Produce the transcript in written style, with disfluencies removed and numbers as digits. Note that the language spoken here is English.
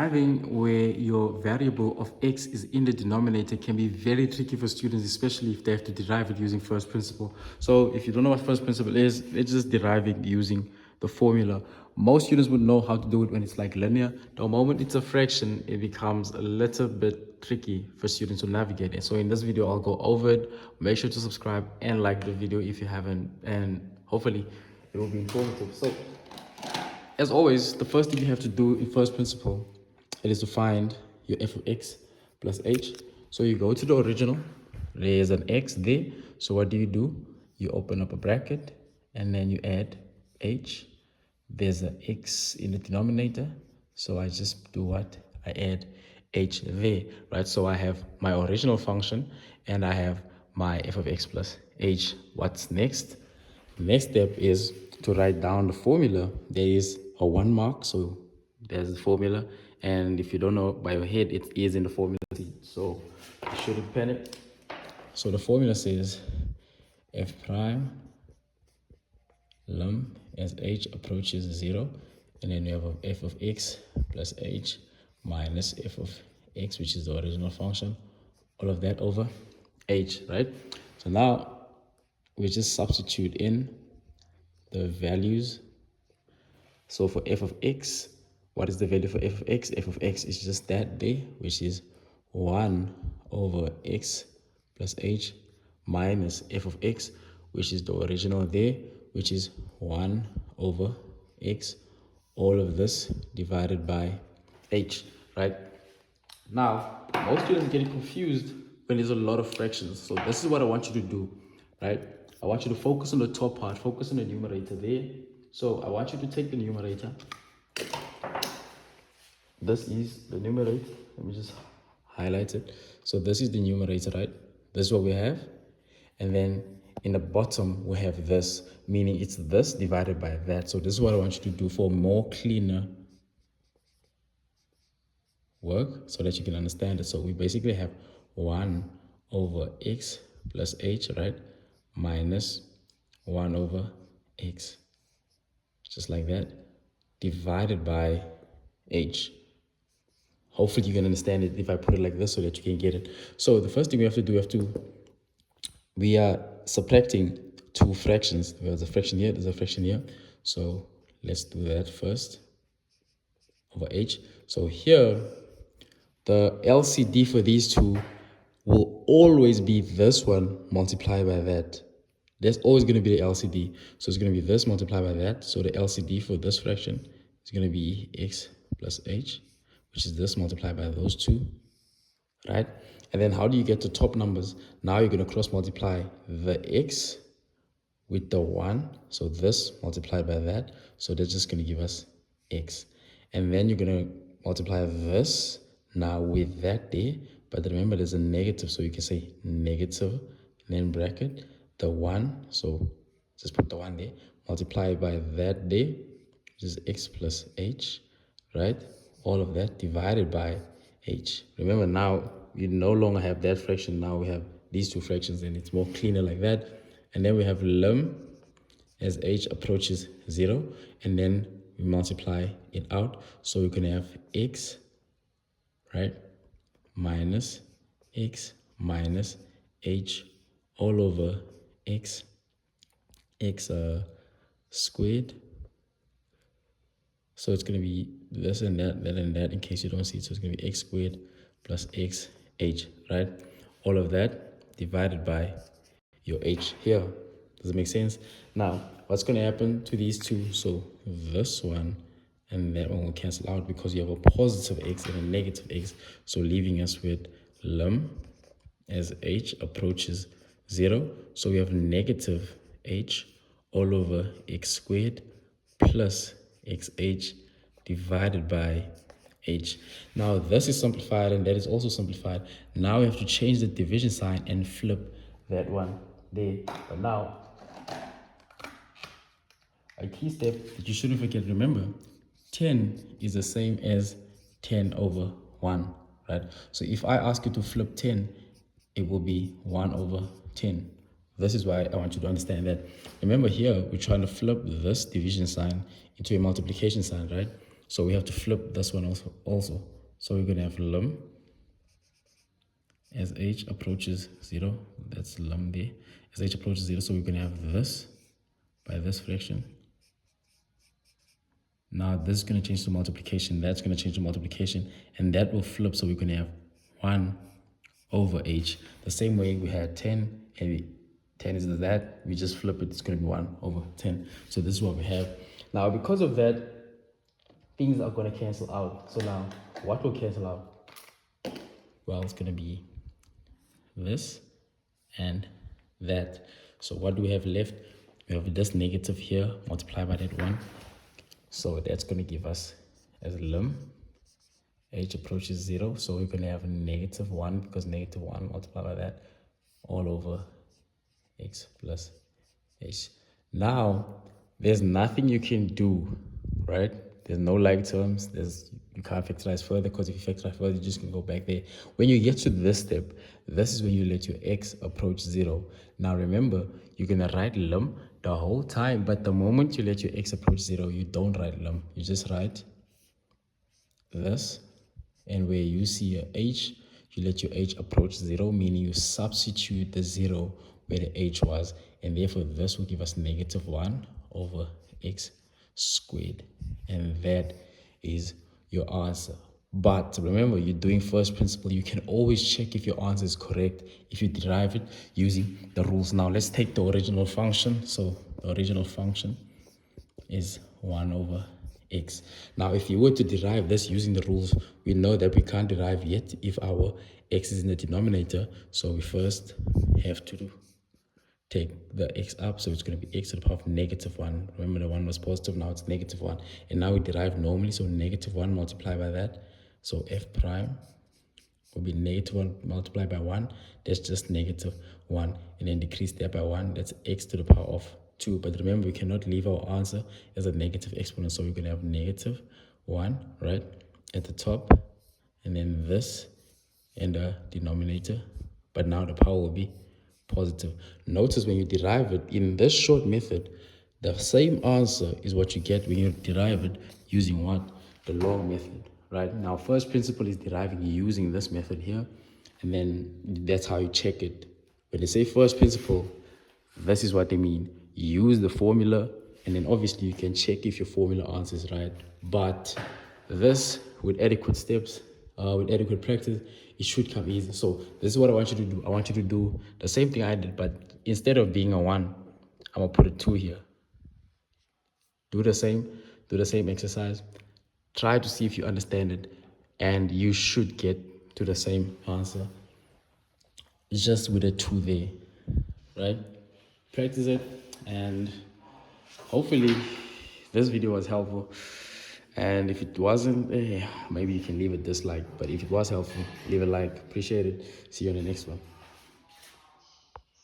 deriving where your variable of x is in the denominator can be very tricky for students, especially if they have to derive it using first principle. So if you don't know what first principle is, it's just deriving using the formula. Most students would know how to do it when it's like linear. The moment it's a fraction, it becomes a little bit tricky for students to navigate it. So in this video, I'll go over it. Make sure to subscribe and like the video if you haven't, and hopefully it will be informative. So as always, the first thing you have to do in first principle, it is to find your f of x plus h. So you go to the original, there's an x there. So what do? You open up a bracket and then you add h. There's an x in the denominator. So I just do what? I add h there, right? So I have my original function and I have my f of x plus h. What's next? The next step is to write down the formula. There is a 1 mark, so there's the formula, and if you don't know by your head, it is in the formula, so you shouldn't panic. So the formula says f prime lum as h approaches 0, and then you have f of x plus h minus f of x, which is the original function, all of that over h, right? So now we just substitute in the values. So for f of x, what is the value for f of x? F of x is just that there, which is 1 over x plus h minus f of x, which is the original there, which is 1 over x, all of this divided by h, right? Now, most students get confused when there's a lot of fractions. So this is what I want you to do, right? I want you to focus on the top part, focus on the numerator there. So I want you to take the numerator. This is the numerator. Let me just highlight it. So this is the numerator, right? This is what we have. And then in the bottom, we have this, meaning it's this divided by that. So this is what I want you to do for more cleaner work so that you can understand it. So we basically have 1 over x plus h, right? Minus 1 over x. Just like that, divided by h. Hopefully you can understand it if I put it like this so that you can get it. So the first thing we have to do, we are subtracting two fractions. There's a fraction here, there's a fraction here. So let's do that first, over h. So here, the LCD for these two will always be this one multiplied by that. There's always going to be the LCD. So it's going to be this multiplied by that. So the LCD for this fraction is going to be x plus h, which is this multiplied by those two, right? And then how do you get to top numbers? Now you're going to cross multiply the x with the 1. So this multiplied by that. So that's just going to give us x. And then you're going to multiply this now with that there. But remember, there's a negative. So you can say negative, and then bracket the 1, so just put the 1 there, multiply by that there, which is x plus h, right? All of that divided by h. Remember, now we no longer have that fraction, now we have these two fractions, and it's more cleaner like that. And then we have lum as h approaches 0, and then we multiply it out, so we can have x, right, minus x minus h all over x squared. So it's going to be this and that, that and that, in case you don't see it. So it's going to be x squared plus x h, right? All of that divided by your h here. Does it make sense? Now, what's going to happen to these two? So this one and that one will cancel out because you have a positive x and a negative x. So leaving us with lum as h approaches 0. So we have negative h all over x squared plus xh divided by h. Now this is simplified and that is also simplified. Now we have to change the division sign and flip that one there. But now, a key step that you shouldn't forget, remember, 10 is the same as 10 over 1, right? So if I ask you to flip 10, it will be 1 over 10. This is why I want you to understand that. Remember here, we're trying to flip this division sign into a multiplication sign, right? So we have to flip this one also. So we're going to have lim as h approaches 0. That's lim there. As h approaches 0, so we're going to have this by this fraction. Now this is going to change to multiplication. That's going to change to multiplication. And that will flip. So we're going to have 1 over h. The same way we had 10 and 10 is that. We just flip it. It's going to be 1 over 10. So this is what we have. Now because of that, things are going to cancel out. So now what will cancel out? Well, it's going to be this and that. So what do we have left? We have this negative here multiplied by that 1. So that's going to give us as lim h approaches 0. So we're going to have negative 1 because negative 1 multiplied by that all over x plus h. Now there's nothing you can do, right? There's no like terms. You can't factorize further because if you factorize further, you're just going to go back there. When you get to this step, this is when you let your x approach 0. Now remember, you're going to write lim the whole time, but the moment you let your x approach 0, you don't write lim. You just write this, and where you see a h, you let your h approach 0, meaning you substitute the 0 where the h was, and therefore this will give us negative 1 over x squared, and that is your answer. But remember, you're doing first principle. You can always check if your answer is correct if you derive it using the rules. Now let's take the original function. So the original function is 1 over x. Now if you were to derive this using the rules, we know that we can't derive yet if our x is in the denominator. So we first have to take the x up, so it's going to be x to the power of negative 1. Remember, the 1 was positive, now it's negative 1. And now we derive normally, so negative 1 multiplied by that. So f prime will be negative 1 multiplied by 1. That's just negative 1. And then decrease that by 1. That's x to the power of 2. But remember, we cannot leave our answer as a negative exponent. So we're going to have negative 1, right, at the top. And then this in the denominator. But now the power will be positive. Notice when you derive it in this short method, the same answer is what you get when you derive it using what? The long method, right? Now, first principle is deriving using this method here, and then that's how you check it. When they say first principle, this is what they mean. Use the formula, and then obviously you can check if your formula answer is right. But this, with adequate steps, with adequate practice, it should come easy. So this is what I want you to do. I want you to do the same thing I did, but instead of being a 1, I'm gonna put a 2 here. Do the same exercise. Try to see if you understand it, and you should get to the same answer. It's just with a 2 there, right? Practice it, and hopefully this video was helpful. And if it wasn't, maybe you can leave a dislike. But if it was helpful, leave a like. Appreciate it. See you on the next one.